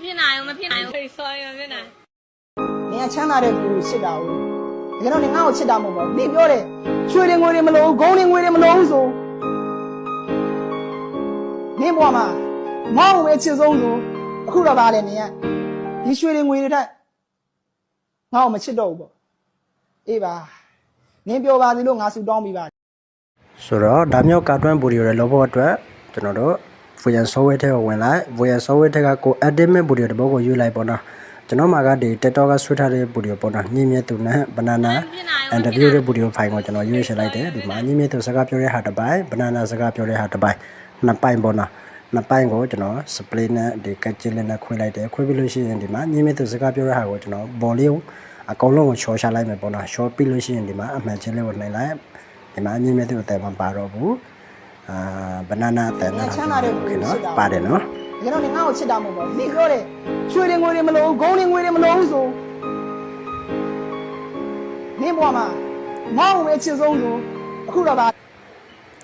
ဖြစ်နိုင်ဘူးမဖြစ်နိုင်ဘူးဖိတ်ဆော်ရမဖြစ်နိုင်နင်ကချမ်းသာတဲ့လူကိုချစ်တာကိုတကယ်တော့နင်ငါ့ကိုချစ်တာမဟုတ်ပါဘူးနင်ပြောတယ်ရွှေတွေငွေတွေမလို့ဂုံးတွေငွေတွေမလို့ဆိုနင်ဘွားမှာငါ့ကိုပဲချစ်ဆုံးဆိုအခုတော့ပါလေနင်ကဒီရွှေတွေငွေတွေထက်ငါ့ကိုမချစ်တော့ဘူးပေါ့အေးပါနင်ပြောပါစီလို့ငါဆူတောင်းပြီးပါဆိုတော့ဒါမျိုးကာတွန်းဗီဒီယိုတွေလုပ်ဖို့အတွက်ကျွန်တော်တို့ Voyage Software ထဲကိုဝင်လိုက် Voyage Software ထဲကကို edit မဲ့ဗီဒီယိုတစ်ပုဒ်ကိုယူလိုက်ပေါ့နော်ကျွန်တော်မှာကဒီ TikTok ကဆွဲထားတဲ့ဗီဒီယိုပေါ့နော်ညင်းမြသူနဲ့ banana interview တဲ့ဗီဒီယိုဖိုင်ကိုကျွန်တော်ရွေးချယ်လိုက်တယ်ဒီမှာညင်းမြသူစကားပြောတဲ့ဟာတစ်ပိုင်း banana စကားပြောတဲ့ဟာတစ်ပိုင်းနှစ်ပိုင်းပေါ့နော်နှစ်ပိုင်းကိုကျွန်တော် split နဲ့ဒီ catching နဲ့ခွဲလိုက်တယ်ခွဲပြီးလို့ရှိရင်ဒီမှာညင်းမြသူစကားပြောတဲ့ဟာကိုကျွန်တော် volume အကောင်လုံးကိုချော်ချလိုက်မယ်ပေါ့နော်ချော်ပြီးလို့ရှိရင်ဒီမှာအမှန်ချင်းလေးကိုနှိမ့်လိုက်ဒီမှာညင်းမြသူအတယ်မပါတော့ဘူးbanana အတယ်နဲ့ခင်နော်ပါတယ်နော်တကယ်တော့နင်ငါ့ကိုချစ်တာမဟုတ်ပါဘူးနင်ပြောတယ်ရွှေတွေငွေတွေမလို့ဂုံးတွေငွေတွေမလို့ဆိုနင်ဘွားမှာငါ့ကိုပဲချစ်ဆုံးဆိုအခုတော့ပါ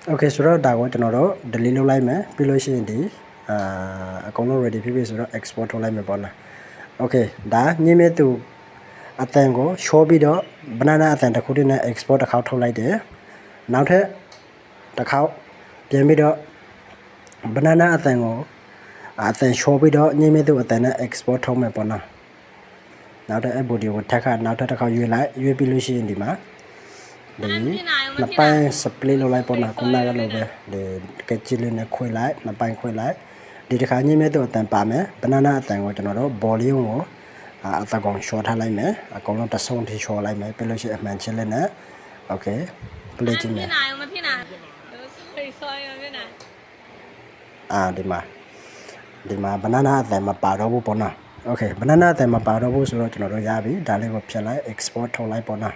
โอเคဆိုတော့ဒါကိုကျွန်တော်တို့ delete လုပ်လိုက်မယ်ပြီးလို့ရှိရင်ဒီအကုန်လုံး ready ဖြစ်ပြီဆိုတော့ export ထုတ်လိုက်မယ်ပေါ့နော်โอเคဒါညင်းမြသူအတန်ကို show ပြီးတော့ banana အတန်တစ်ခုတည်းနဲ့ export တစ်ခေါက်ထုတ်လိုက်တယ်နောက်ထပ်တစ်ခေါက်ပြန်ပြီးတော့ banana အတန်ကိုအတန် show ပြီးတော့ညင်းမြသူအတန်နဲ့ export ထုတ်မယ်ပေါ့နော်နောက်ထပ် app video ကိုထပ်ခါနောက်ထပ်တစ်ခေါက်ရွေးလိုက်ရွေးပြီးလို့ရှိရင်ဒီမှာဒီနှစ်ပိုင်း split လုပ်လိုက်ပေါ့နော်ခုနကလိုပဲဒီကက်ချီလေးနဲ့ခွဲလိုက်နှစ်ပိုင်းခွဲလိုက်ဒီတစ်ခါညင်းမဲ့တော့အတန်ပါမယ် banana အတန်ကိုကျွန်တော်တို့ volume ကိုအတကောင် short ထားလိုက်မယ်အကောင်လုံးတစ်စုံထိ short လိုက်မယ်ပြီးလို့ရှိရင်အမှန်ချင်းလေးနဲ့ okay play ကြည့်မယ်ဖြစ်နိုင်ဘူးမဖြစ်နိုင်ဘူးဖိတ်ဆော်ရမဖြစ်နိုင်ဒီမှာ banana အတန်မပါတော့ဘူးပေါ့နော် okay banana အတန်မပါတော့ဘူးဆိုတော့ကျွန်တော်တို့ရပြီဒါလေးကိုဖြတ်လိုက် export ထုတ်လိုက်ပေါ့နော်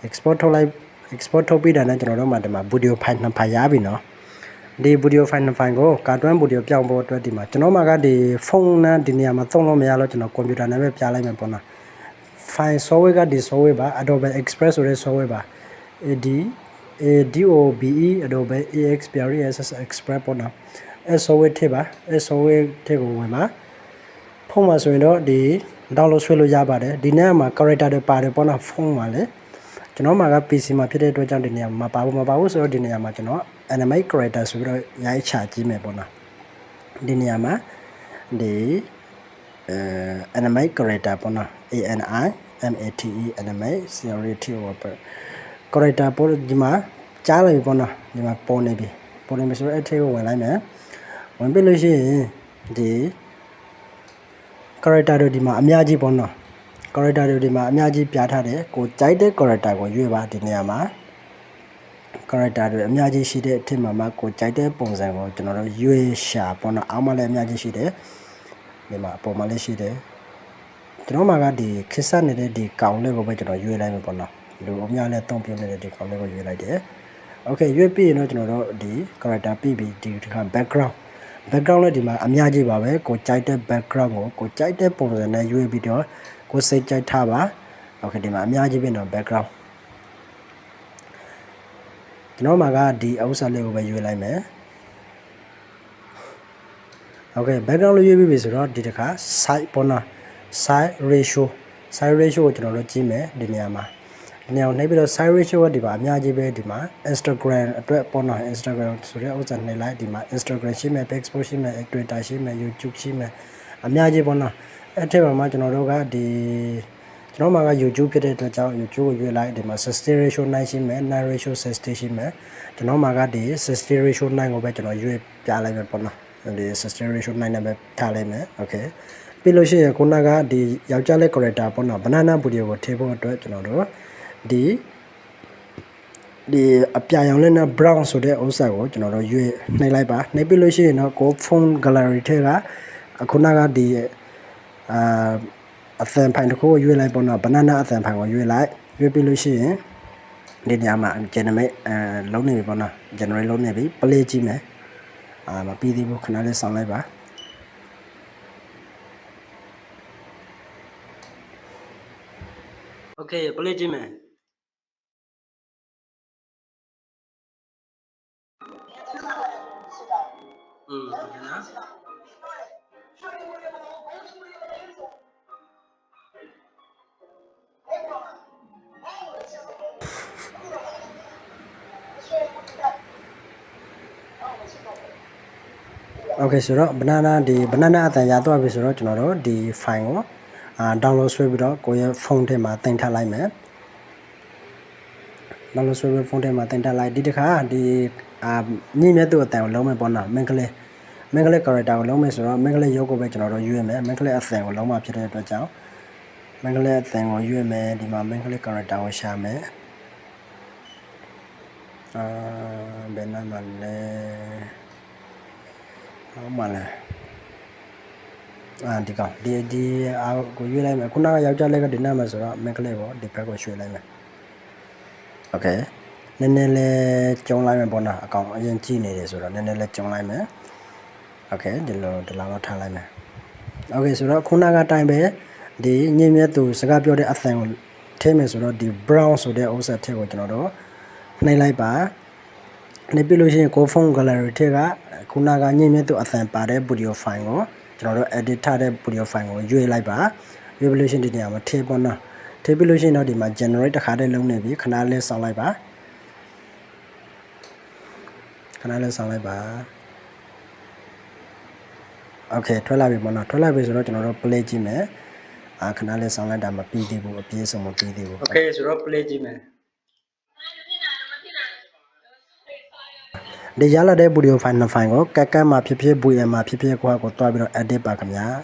export ထုတ်လိုက် export ထုတ်ပြီးတာနဲ့ကျွန်တော်တို့မှာဒီမှာ video file နှစ် file ရပြီเนาะဒီ video file နှစ် file ကိုကာတွန်း video ပြောင်းဖို့အတွက်ဒီမှာကျွန်တော်မှာကဒီဖုန်းနဲ့ဒီနေရာမှာသုံးလို့မရတော့ကျွန်တော် computer နဲ့ပဲပြလိုက်မယ်ပေါ့နော် file software ကဒီ software ပါ Adobe Express ဆိုတဲ့ software ပါ Adobe Adobe Express Express ပေါ့နော်အဲ software ထည့်ပါအဲ software ထည့်ကိုဝင်ပါဖုန်းမှာဆိုရင်တော့ဒီ download ဆွဲလို့ရပါတယ်ဒီနေ့မှာ character တွေပါတယ်ပေါ့နော်ဖုန်းမှာလေကျွန်တော်မှာက PC မှာဖြစ်တဲ့အတွက်ကြောင့်ဒီနေရာမှာမပါဘူးဆိုတော့ဒီနေရာမှာကျွန်တော် animate character ဆိုပြီးတော့ရိုက်ချကြည့်မယ်ပေါ့နော်ဒီနေရာမှာဒီ animate character ပေါ့နော် ANIMATE animate creative character ပေါ့ဒီမှာကြားလိုက်ပေါ့နော်ဒီမှာပေါ်နေပြီဆိုတော့အဲ့ထဲကိုဝင်လိုက်မယ်ဝင်ပြီလို့ရှိရင်ဒီ character တွေဒီမှာအများကြီးပေါ့နော် character တွေဒီမှာအများကြီးပြထားတယ်ကိုကြိုက်တဲ့ character ကိုရွေးပါဒီနေရာမှာ character တွေအများကြီးရှိတဲ့အထက်မှာကိုကြိုက်တဲ့ပုံစံကိုကျွန်တော်တို့ရွေးရှာပေါ့နော်အောက်မှာလည်းအများကြီးရှိတယ်ဒီမှာအပေါ်မှာလည်းရှိတယ်ကျွန်တော်မှာကဒီခစ်ဆက်နေတဲ့ဒီကောင်လေးကိုပဲကျွန်တော်ရွေးလိုက်မယ်ပေါ့နော်လူအများနဲ့တုံ့ပြန်နေတဲ့ဒီကောင်လေးကိုရွေးလိုက်တယ် okay ရွေးပြီးရင်တော့ကျွန်တော်တို့ဒီ character ပြီးပြီဒီခါ background လည်းဒီမှာအများကြီးပါပဲကိုကြိုက်တဲ့ background ကိုကြိုက်တဲ့ပုံစံနဲ့ရွေးပြီးတော့ကိုစိတ်ကြိုက်ထားပါ okay ဒီမှာအများကြီးပဲနော် background ကျွန်တော်မှာကဒီအဥစ္စာလေးကိုပဲရွေးလိုက်မယ် okay background လေးရွေးပြီးပြီဆိုတော့ဒီတစ်ခါ size ပေါ့နော် size ratio ကိုကျွန်တော်တို့ကြည့်မယ်ဒီနေရာမှာဒီနေရာကိုနှိပ်ပြီးတော့ size ratio ကဒီမှာအများကြီးပဲဒီမှာ Instagram အတွက်ပေါ့နော် Instagram ဆိုတဲ့ဥစ္စာနှိပ်လိုက်ဒီမှာ Instagram ရှိမယ် Facebook ရှိမယ် Twitter ရှိမယ် YouTube ရှိမယ်အများကြီးပေါ့နော်အဲ့ထက်မှာကျွန်တော်တို့ကဒီကျွန်တော်မှာက YouTube ဖြစ်တဲ့အတွက်ကြောင့် YouTube ကိုရွေးလိုက်ဒီမှာ 60 ratio 9ရှိမယ်9 ratio 60ရှိမယ်ကျွန်တော်မှာကဒီ60 ratio 9ကိုပဲကျွန်တော်ရွေးပြလိုက်မယ်ပေါ့နော်ဒီ60 ratio 9နဲ့ပဲထားလိုက်မယ် okay ပြီးလို့ရှိရင်ခုနကဒီယောက်ျားလေး character ပေါ့နော် banana video ကိုထည့်ဖို့အတွက်ကျွန်တော်တို့ဒီအပြာရောင်လေးနဲ့ brown ဆိုတဲ့ဥစ္စာကိုကျွန်တော်တို့ရွေးနှိပ်လိုက်ပါနှိပ်ပြီးလို့ရှိရင်တော့ကို phone gallery ထဲကခုနကဒီအသံဖိုင်တစ်ခုကိုရွေးလိုက်ပေါ့နော် banana အသံဖိုင်ကိုရွေးလိုက်ရွေးပြီးလို့ရှိရင်ဒီညမှာ generate လုံးနေပြီပေါ့နော် generate လုံးနေပြီ play ကြည့်မယ်မပြီးသေးဘူးခဏလေးစောင့်လိုက်ပါ okay play ကြည့်မယ်ဟုတ်ကဲ့နော် Okay ဆိုတော့ banana ဒီ banana အတန်ရသွားပြီဆိုတော့ကျွန်တော်တို့ဒီ file ကိုdownload ဆွဲပြီးတော့ကိုယ့်ရဲ့ဖုန်းထဲမှာတင်ထားလိုက်မယ် download ဆွဲပြီးဖုန်းထဲမှာတင်ထားလိုက်ဒီတစ်ခါဒီညမြတ်သူ့အတန်ကိုလုံးမယ်ပေါ့နော်မင်္ဂလေး character ကိုလုံးမယ်ဆိုတော့မင်္ဂလေးရုပ်ကိုပဲကျွန်တော်တို့ရွေးမယ်မင်္ဂလေးအတန်ကိုလုံးမဖြစ်တဲ့အတွက်ကြောင့်မင်္ဂလေးအတန်ကိုရွေးမယ်ဒီမှာမင်္ဂလေး character ကိုရှာမယ်ဘယ်နာမလဲဟောမလဲဒီကောင်ဒီအားကိုရွေးလိုက်မယ်ခုနကယောက်ျားလေးကဒီနာမဆိုတော့မင်္ဂလေးကိုဒီဘက်ကိုရွှေ့လိုက်မယ်โอเคနည်းနည်းလေးကျုံလိုက်မယ်ပေါ့နော်အကောင်အရင်ကြည့်နေတယ်ဆိုတော့နည်းနည်းလေးကျုံလိုက်မယ်โอเคဒီလောက်ထားလိုက်မယ်โอเคဆိုတော့ခုနကတိုင်းပဲဒီညင်မြတ်သူစကားပြောတဲ့အသံကိုထည့်မယ်ဆိုတော့ဒီ brown ဆိုတဲ့ဥစ္စာထည့်ကိုကျွန်တော်တို့နှိပ်လိုက်ပါနှိပ်ပြီးလို့ရှိရင်ကိုဖုန်း gallery ထည့်ကခုနကညင်မြတ်သူအသံပါတဲ့ video file ကိုကျွန်တော်တို့ edit ထားတဲ့ video file ကိုရွေးလိုက်ပါရွေးပြီးလို့ရှိရင်ဒီနေရာမှာထည့်ပေါ့နော်ထည့်ပြီးလို့ရှိရင်တော့ဒီမှာ generate တစ်ခါတည်းလုံးနေပြီခဏလေးဆောင်းလိုက်ပါခဏလေးဆောင်းလိုက်ပါโอเคထွက်လာပြီပေါ့နော်ထွက်လာပြီဆိုတော့ကျွန်တော်တို့ play ကြည့်မယ်ခဏလေးဆောင်းလိုက်တာမပြီးသေးဘူးအပြည့်စုံမပြီးသေးဘူးโอเคဆိုတော့ play ကြည့်မယ်ဒီရလာတဲ့ video file နှစ် file ကိုကက်ကက်မှာဖြစ်ဖြစ် VM မှာဖြစ်ဖြစ်ကိုတွားပြီးတော့ edit ပါခင်ဗျာ